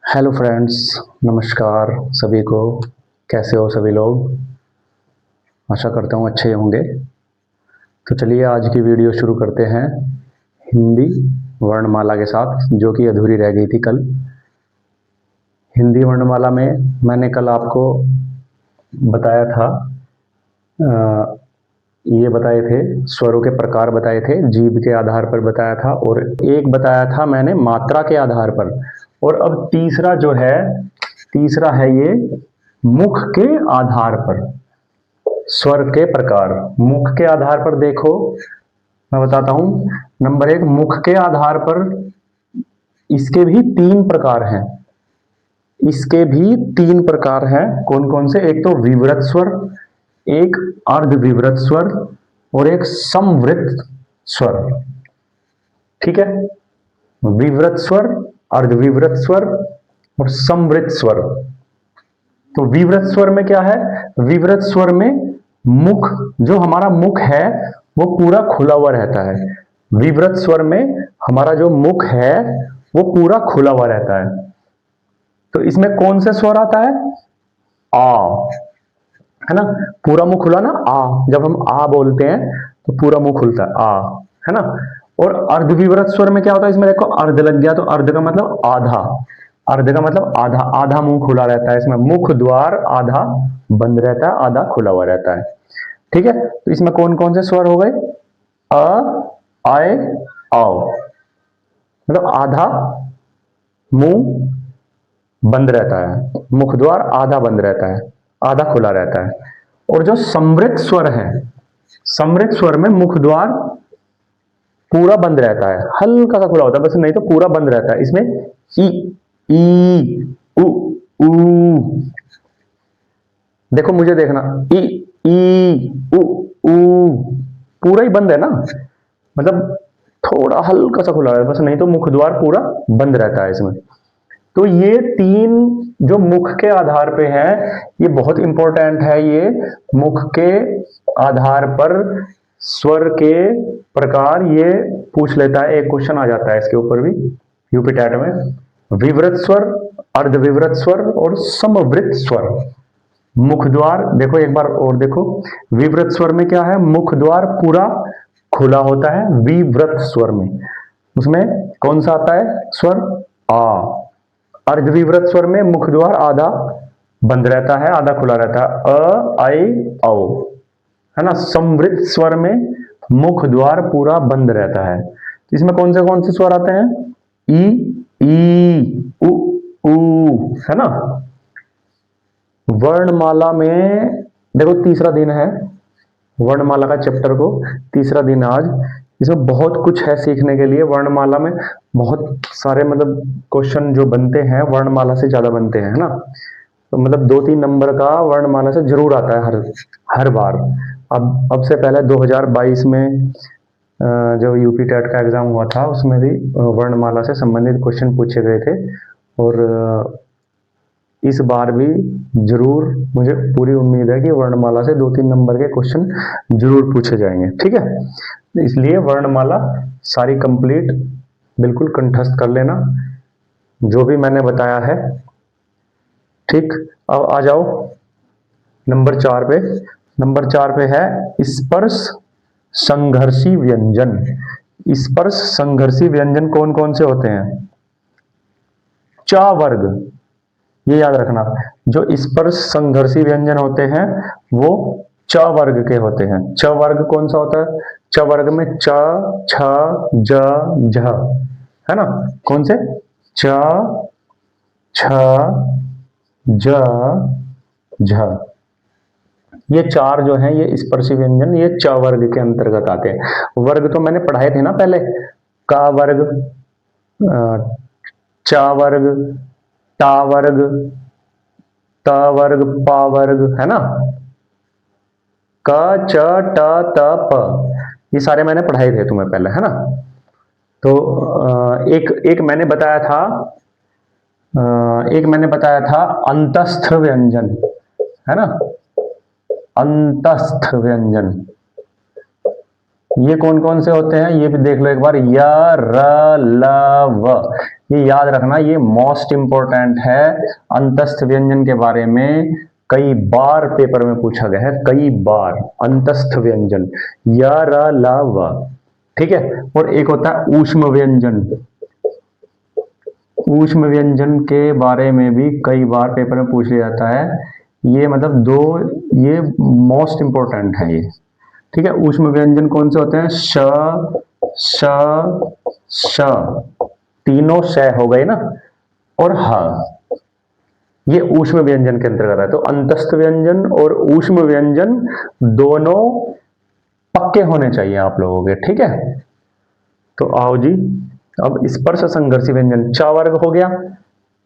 Hello friends, नमस्कार सभी को। कैसे हो सभी लोग? आशा करता हूँ अच्छे होंगे। तो चलिए आज की वीडियो शुरू करते हैं हिंदी वर्णमाला के साथ, जो कि अधूरी रह गई थी कल। हिंदी वर्णमाला में मैंने कल आपको बताया था, ये बताए थे, स्वरों के प्रकार बताए थे, जीभ के आधार पर बताया था, और एक बताया था मैंने मात्रा के आधार पर। और अब तीसरा है ये मुख के आधार पर। स्वर के प्रकार मुख के आधार पर देखो, मैं बताता हूं। नंबर एक, मुख के आधार पर इसके भी तीन प्रकार हैं। इसके भी तीन प्रकार हैं। कौन कौन से? एक तो विवृत स्वर, एक अर्ध विवृत स्वर, और एक समवृत स्वर। ठीक है, विवृत स्वर, अर्ध विवृत स्वर और समवृत स्वर। तो विवृत स्वर में क्या है? विवृत स्वर में मुख, जो हमारा मुख है वो पूरा खुला हुआ रहता है। विवृत स्वर में हमारा जो मुख है वो पूरा खुला हुआ रहता है। तो इसमें कौन सा स्वर आता है? आ, है ना? पूरा मुंह खुला ना, आ। जब हम आ बोलते हैं तो पूरा मुंह खुलता है, आ, है ना? और अर्धविवृत स्वर में क्या होता है? इसमें देखो अर्ध लग गया, तो अर्ध का मतलब आधा। अर्ध का मतलब आधा, आधा मुंह खुला रहता है। इसमें मुख द्वार आधा बंद रहता है, आधा खुला हुआ रहता है। ठीक है, तो इसमें कौन कौन से स्वर हो गए? अ, आए, आओ। मतलब आधा मुंह बंद रहता है, मुख द्वार आधा बंद रहता है, आधा खुला रहता है। और जो समृत स्वर है, समृत स्वर में मुख द्वार पूरा बंद रहता है, हल्का सा खुला होता है बस, नहीं तो पूरा बंद रहता है। इसमें ई उ ऊ, देखो मुझे देखना, ई उ ऊ, पूरा ही बंद है ना, मतलब थोड़ा हल्का सा खुला है बस, नहीं तो मुख द्वार पूरा बंद रहता है इसमें। तो ये तीन जो मुख के आधार पे है, ये बहुत इंपॉर्टेंट है। ये मुख के आधार पर स्वर के प्रकार ये पूछ लेता है, एक क्वेश्चन आ जाता है इसके ऊपर भी यूपी टैट में। विवृत स्वर, अर्धविवृत स्वर और समवृत स्वर। मुख द्वार देखो एक बार और देखो, विवृत स्वर में क्या है? मुख द्वार पूरा खुला होता है। विवृत स्वर में उसमें कौन सा आता है स्वर? आ। अर्धविवृत स्वर में मुख द्वार आधा बंद रहता है, आधा खुला रहता है, अ आई औ, है ना? समवृत स्वर में मुख द्वार पूरा बंद रहता है। तो इसमें कौन से स्वर आते हैं? ई उ ऊ, है ना? वर्णमाला में देखो तीसरा दिन है वर्णमाला का, चैप्टर को तीसरा दिन आज। इसमें बहुत कुछ है सीखने के लिए। वर्णमाला में बहुत सारे मतलब क्वेश्चन जो बनते हैं वर्णमाला से ज्यादा बनते हैं, है ना? तो मतलब 2-3 नंबर का वर्णमाला से जरूर आता है हर हर बार। अब से पहले 2022 में जो यूपी टेट का एग्जाम हुआ था उसमें भी वर्णमाला से संबंधित क्वेश्चन पूछे गए थे। और इस बार भी जरूर, मुझे पूरी उम्मीद है कि वर्णमाला से 2-3 नंबर के क्वेश्चन जरूर पूछे जाएंगे। ठीक है, इसलिए वर्णमाला सारी कंप्लीट बिल्कुल कंठस्थ कर लेना, जो भी मैंने बताया है। ठीक, अब आ जाओ नंबर 4 पे। नंबर 4 पे है स्पर्श संघर्षी व्यंजन। स्पर्श संघर्षी व्यंजन कौन कौन से होते हैं? च वर्ग, ये याद रखना। जो स्पर्श संघर्षी व्यंजन होते हैं वो च वर्ग के होते हैं। च वर्ग कौन सा होता है? च वर्ग में च, छ, ज, झ, है ना? कौन से? च, छ, ज, झ। ये चार जो हैं ये स्पर्शी व्यंजन, ये च वर्ग के अंतर्गत आते हैं। वर्ग तो मैंने पढ़ाए थे ना पहले, का वर्ग, च वर्ग, टा वर्ग, त वर्ग, पा वर्ग, है ना? क, च, ट, त, प, ये सारे मैंने पढ़ाए थे तुम्हें पहले, है ना? तो एक मैंने बताया था, अंतस्थ व्यंजन, है ना? अंतस्थ व्यंजन ये कौन कौन से होते हैं ये भी देख लो एक बार। य, र, ल, व, ये याद रखना, ये मोस्ट इंपॉर्टेंट है। अंतस्थ व्यंजन के बारे में कई बार पेपर में पूछा गया है, कई बार। अंतस्थ व्यंजन या र ला व, ठीक है। और एक होता है ऊष्म व्यंजन। ऊष्म व्यंजन के बारे में भी कई बार पेपर में पूछ लिया जाता है। ये मतलब दो, ये मोस्ट इंपॉर्टेंट है ये, ठीक है। ऊष्म व्यंजन कौन से होते हैं? श, श, श, तीनों श हो गए ना, और ह, ये ऊष्म व्यंजन के अंतर्गत है। तो अंतस्थ व्यंजन और ऊष्म व्यंजन दोनों पक्के होने चाहिए आप लोगों के, ठीक है। तो आओ जी, अब स्पर्श संघर्षी व्यंजन। च वर्ग हो गया,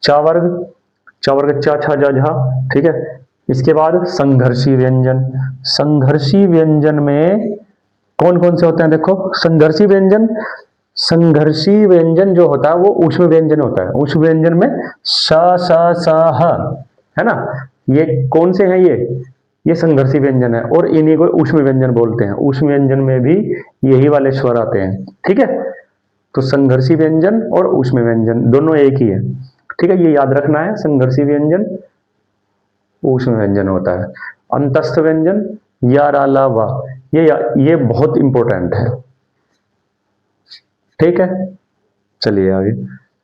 च वर्ग, च वर्ग च छ ज झ, ठीक है। इसके बाद संघर्षी व्यंजन। संघर्षी व्यंजन में कौन कौन से होते हैं? देखो, संघर्षी व्यंजन, संघर्षी व्यंजन जो होता है वो ऊष्म व्यंजन होता है। ऊष्म व्यंजन में स, स, स, ह, है ना, ये कौन से हैं? ये संघर्षी व्यंजन है, और इन्हीं को ऊष्म व्यंजन बोलते हैं। ऊष्म व्यंजन में भी यही वाले स्वर आते हैं, ठीक है। तो संघर्षी व्यंजन और ऊष्म व्यंजन दोनों एक ही है, ठीक है। ये याद रखना है, संघर्षी व्यंजन ऊष्म व्यंजन होता है। अंतस्थ व्यंजन या रा ला वा, ये बहुत इंपॉर्टेंट है, ठीक है। चलिए आगे,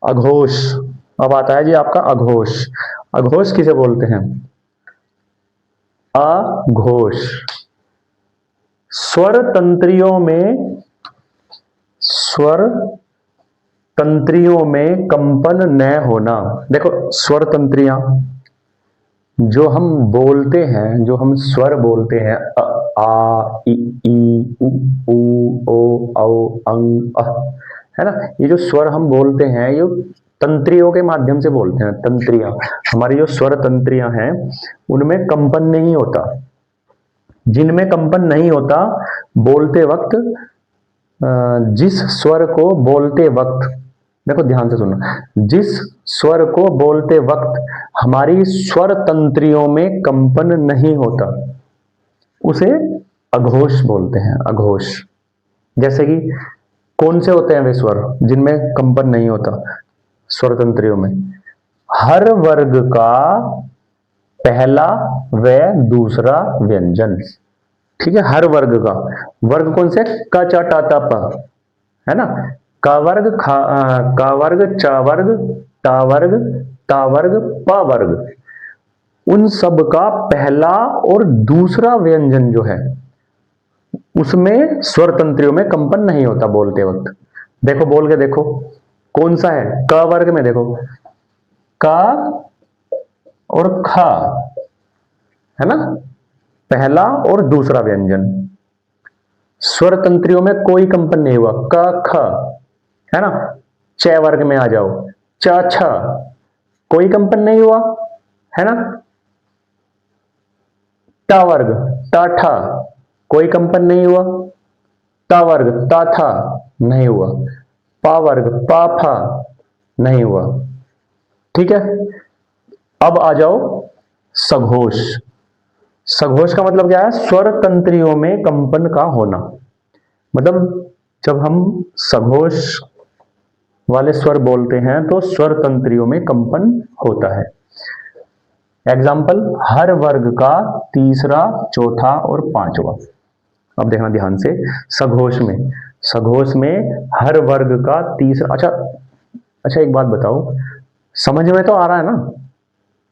अघोष। अब आता है जी आपका अघोष। अघोष किसे बोलते हैं? अघोष स्वर तंत्रियों में, स्वर तंत्रियों में कंपन न होना। देखो, स्वर तंत्रियां जो हम बोलते हैं, जो हम स्वर बोलते हैं, अ, आ, ई, उ, ओ, औ, अंग, अ, है ना, ये जो स्वर हम बोलते हैं ये तंत्रियों के माध्यम से बोलते हैं। तंत्रियां, हमारी जो स्वर तंत्रियां हैं उनमें कंपन नहीं होता। जिनमें कंपन नहीं होता, बोलते वक्त, जिस स्वर को बोलते वक्त, देखो ध्यान से सुनना, जिस स्वर को बोलते वक्त हमारी स्वर तंत्रियों में कंपन नहीं होता उसे अघोष बोलते हैं। अघोष। जैसे कि कौन से होते हैं वे स्वर जिनमें कंपन नहीं होता स्वर तंत्रियों में? हर वर्ग का पहला व दूसरा व्यंजन, ठीक है। हर वर्ग का, वर्ग कौन से? क च ट त प, है ना। क वर्ग, क वर्ग, च वर्ग, ट वर्ग, त वर्ग, प वर्ग, उन सब का पहला और दूसरा व्यंजन जो है उसमें स्वर तंत्रियों में कंपन नहीं होता बोलते वक्त। देखो, बोल के देखो कौन सा है? क वर्ग में देखो, क और ख, है ना, पहला और दूसरा व्यंजन, स्वर तंत्रियों में कोई कंपन नहीं हुआ। क ख, है ना। च वर्ग में आ जाओ, च छ, कोई कंपन नहीं हुआ, है ना। ट वर्ग, ट ठ, कोई कंपन नहीं हुआ। त वर्ग, त थ, नहीं हुआ। प वर्ग, प फ, नहीं हुआ, ठीक है। अब आ जाओ सघोष। सघोष का मतलब क्या है? स्वर तंत्रियों में कंपन का होना। मतलब जब हम सघोष वाले स्वर बोलते हैं तो स्वर तंत्रियों में कंपन होता है। एग्जाम्पल, हर वर्ग का तीसरा, चौथा और पांचवा। अब देखना ध्यान से, सघोष में, सघोष में हर वर्ग का तीसरा, अच्छा एक बात बताओ, समझ में तो आ रहा है ना?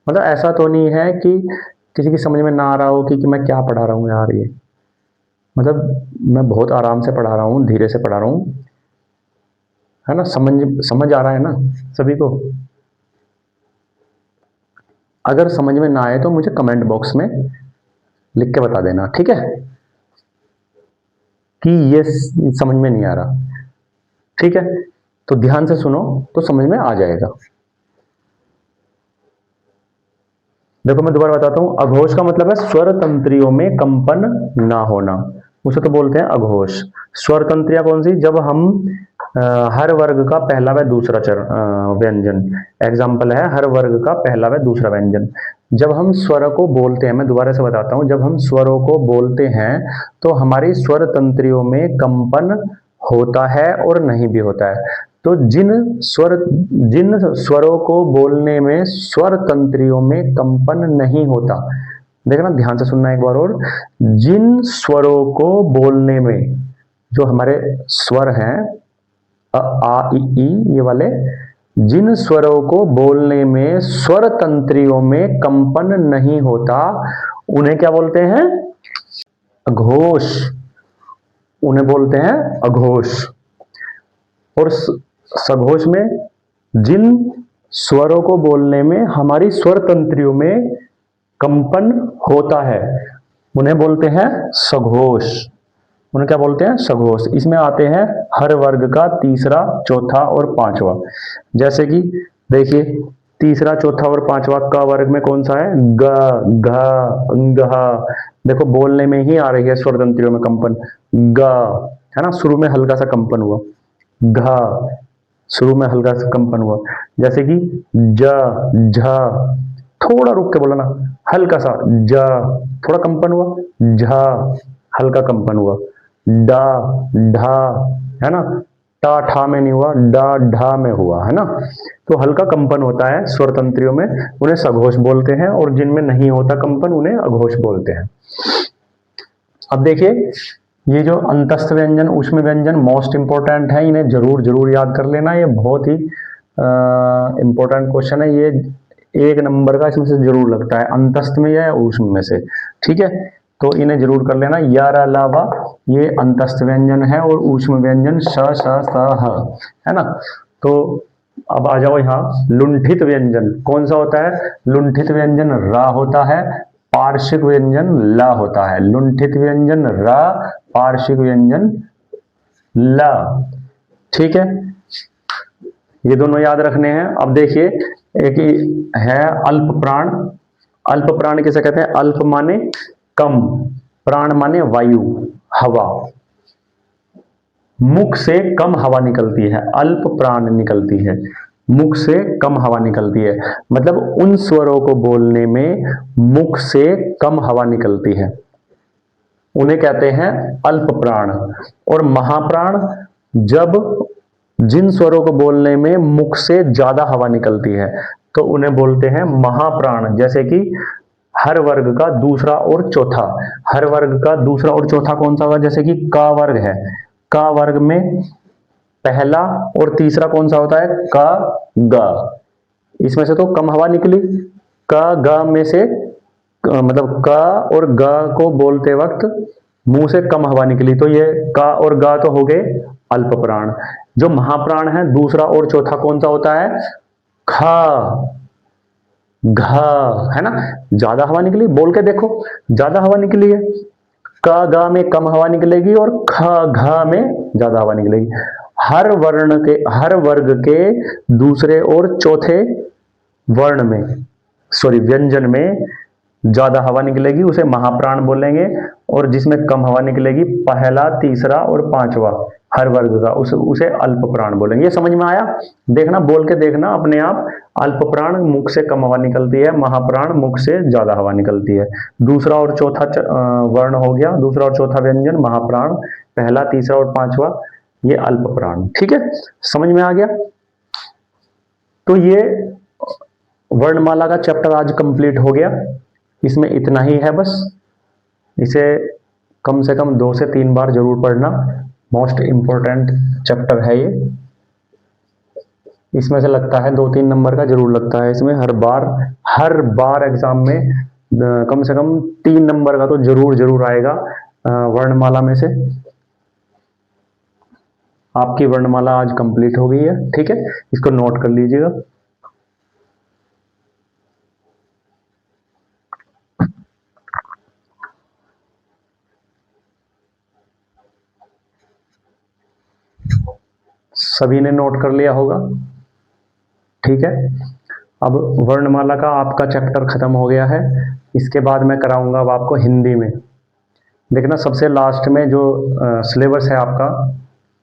मतलब ऐसा तो नहीं है कि किसी की समझ में ना आ रहा हो कि मैं क्या पढ़ा रहा हूँ यार, ये मतलब मैं बहुत आराम से पढ़ा रहा हूँ, धीरे से पढ़ा रहा हूँ, है ना। समझ आ रहा है ना सभी को? अगर समझ में ना आए तो मुझे कमेंट बॉक्स में लिख के बता देना, ठीक है, कि ये समझ में नहीं आ रहा, ठीक है। तो ध्यान से सुनो तो समझ में आ जाएगा। देखो मैं दोबारा बताता हूं, अघोष का मतलब है स्वर तंत्रियों में कंपन ना होना, उसे तो बोलते हैं अघोष। स्वर तंत्रियां कौन सी? जब हम हर वर्ग का पहला व दूसरा व्यंजन, एग्जाम्पल है हर वर्ग का पहला व दूसरा व्यंजन। जब हम स्वर को बोलते हैं, मैं दोबारा से बताता हूं, जब हम स्वरों को बोलते हैं तो हमारी स्वर तंत्रियों में कंपन होता है और नहीं भी होता है। तो जिन स्वरों को बोलने में स्वर तंत्रियों में कंपन नहीं होता, देखना ध्यान से सुनना एक बार और, जिन स्वरों को बोलने में, जो हमारे स्वर हैं अ आ इ ई ये वाले, जिन स्वरों को बोलने में स्वर तंत्रियों में कंपन नहीं होता उन्हें क्या बोलते हैं? अघोष। उन्हें बोलते हैं अघोष। और सघोष में जिन स्वरों को बोलने में हमारी स्वर तंत्रियों में कंपन होता है उन्हें बोलते हैं सघोष। उन्हें क्या बोलते हैं? सघोष। इसमें आते हैं हर वर्ग का तीसरा, चौथा और पांचवा। जैसे कि देखिए तीसरा, चौथा और पांचवा का वर्ग में कौन सा है? ग, घ, घ। देखो बोलने में ही आ रही है स्वर तंत्रियों में कंपन, ग, है ना, शुरू में हल्का सा कंपन हुआ, घ, शुरू में हल्का सा कंपन हुआ। जैसे कि ज, झ, थोड़ा रुक के बोला ना, हल्का सा, ज, थोड़ा कंपन हुआ, झ, हल्का कंपन हुआ, डा, ढा, है ना, टा ठा में नहीं हुआ, डा ढा में हुआ, है ना। तो हल्का कंपन होता है स्वर तंत्रियों में, उन्हें सघोष बोलते हैं, और जिनमें नहीं होता कंपन उन्हें अघोष बोलते हैं। अब देखिए ये जो अंतस्थ व्यंजन, ऊष्म व्यंजन मोस्ट इंपॉर्टेंट है, इन्हें जरूर जरूर याद कर लेना, ये बहुत ही इंपॉर्टेंट क्वेश्चन है, ये 1 नंबर का इसमें से जरूर लगता है, अंतस्थ में या ऊष्म में से, ठीक है। तो इन्हें जरूर कर लेना। यार अलावा ये अंतस्थ व्यंजन है और ऊष्म व्यंजन श, श, स, ह, है ना। तो अब आ जाओ यहाँ, लुंठित व्यंजन कौन सा होता है? लुंठित व्यंजन रा होता है, पार्श्विक व्यंजन ला होता है। लुंठित व्यंजन रा, पार्श्विक व्यंजन ला, ठीक है, ये दोनों याद रखने हैं। अब देखिए एक है अल्प प्राण। अल्प प्राण किसे कहते हैं? अल्प माने कम, प्राण माने वायु, हवा। मुख से कम हवा निकलती है, अल्प प्राण निकलती है, मुख से कम हवा निकलती है, मतलब उन स्वरों को बोलने में मुख से कम हवा निकलती है, उन्हें कहते हैं अल्प प्राण। और महाप्राण, जब जिन स्वरों को बोलने में मुख से ज्यादा हवा निकलती है तो उन्हें बोलते हैं महाप्राण। जैसे कि हर वर्ग का दूसरा और चौथा, हर वर्ग का दूसरा और चौथा कौन सा होगा? जैसे कि का वर्ग है, का वर्ग में पहला और तीसरा कौन सा होता है? का, ग। इसमें से तो कम हवा निकली, का, ग में से, मतलब का और ग को बोलते वक्त मुंह से कम हवा निकली, तो ये का और गा तो हो गए अल्प प्राण। जो महाप्राण है दूसरा और चौथा कौन सा होता है? खा, घ, है ना, ज्यादा हवा निकली, बोल के देखो, ज्यादा हवा निकली है, का गा में कम हवा निकलेगी और ख घ में ज्यादा हवा निकलेगी। हर वर्ग के दूसरे और चौथे वर्ण में, सॉरी व्यंजन में ज्यादा हवा निकलेगी उसे महाप्राण बोलेंगे, और जिसमें कम हवा निकलेगी पहला, तीसरा और पांचवा हर वर्ग का, उसे अल्प प्राण बोलेंगे। ये समझ में आया? देखना, बोल के देखना अपने आप। अल्प प्राण मुख से कम हवा निकलती है, महाप्राण मुख से ज्यादा हवा निकलती है। दूसरा और चौथा वर्ण हो गया, दूसरा और चौथा व्यंजन महाप्राण, पहला, तीसरा और पांचवा ये अल्प प्राण, ठीक है, समझ में आ गया। तो ये वर्णमाला का चैप्टर आज कंप्लीट हो गया, इसमें इतना ही है बस। इसे कम से कम 2 से 3 बार जरूर पढ़ना, मोस्ट इंपॉर्टेंट चैप्टर है ये। इसमें से लगता है 2-3 नंबर का जरूर लगता है इसमें, हर बार एग्जाम में कम से कम 3 नंबर का तो जरूर जरूर आएगा वर्णमाला में से। आपकी वर्णमाला आज कंप्लीट हो गई है, ठीक है, इसको नोट कर लीजिएगा। सभी ने नोट कर लिया होगा, ठीक है। अब वर्णमाला का आपका चैप्टर खत्म हो गया है, इसके बाद मैं कराऊंगा अब आपको हिंदी में। देखना सबसे लास्ट में जो सिलेबस है आपका,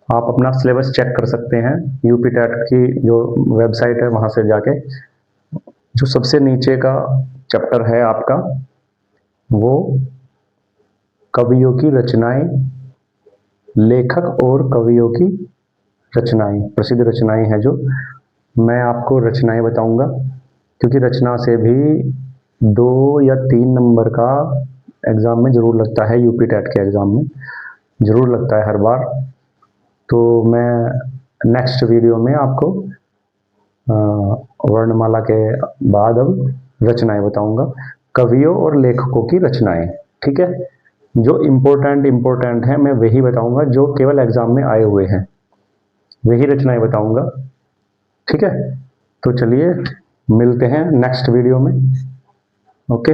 आप अपना सिलेबस चेक कर सकते हैं, यूपी टेट की जो वेबसाइट है वहां से जाके। जो सबसे नीचे का चैप्टर है आपका वो कवियों की रचनाएं, लेखक और कवियों की रचनाएं, प्रसिद्ध रचनाएं हैं जो मैं आपको रचनाएं बताऊंगा, क्योंकि रचना से भी 2 या 3 नंबर का एग्जाम में जरूर लगता है, यूपी टेट के एग्जाम में जरूर लगता है हर बार। तो मैं नेक्स्ट वीडियो में आपको वर्णमाला के बाद अब रचनाएं बताऊंगा, कवियों और लेखकों की रचनाएं। ठीक है, जो इम्पोर्टेंट है मैं वही बताऊंगा, जो केवल एग्जाम में आए हुए हैं वही रचनाएं बताऊंगा। ठीक है, तो चलिए मिलते हैं नेक्स्ट वीडियो में। ओके।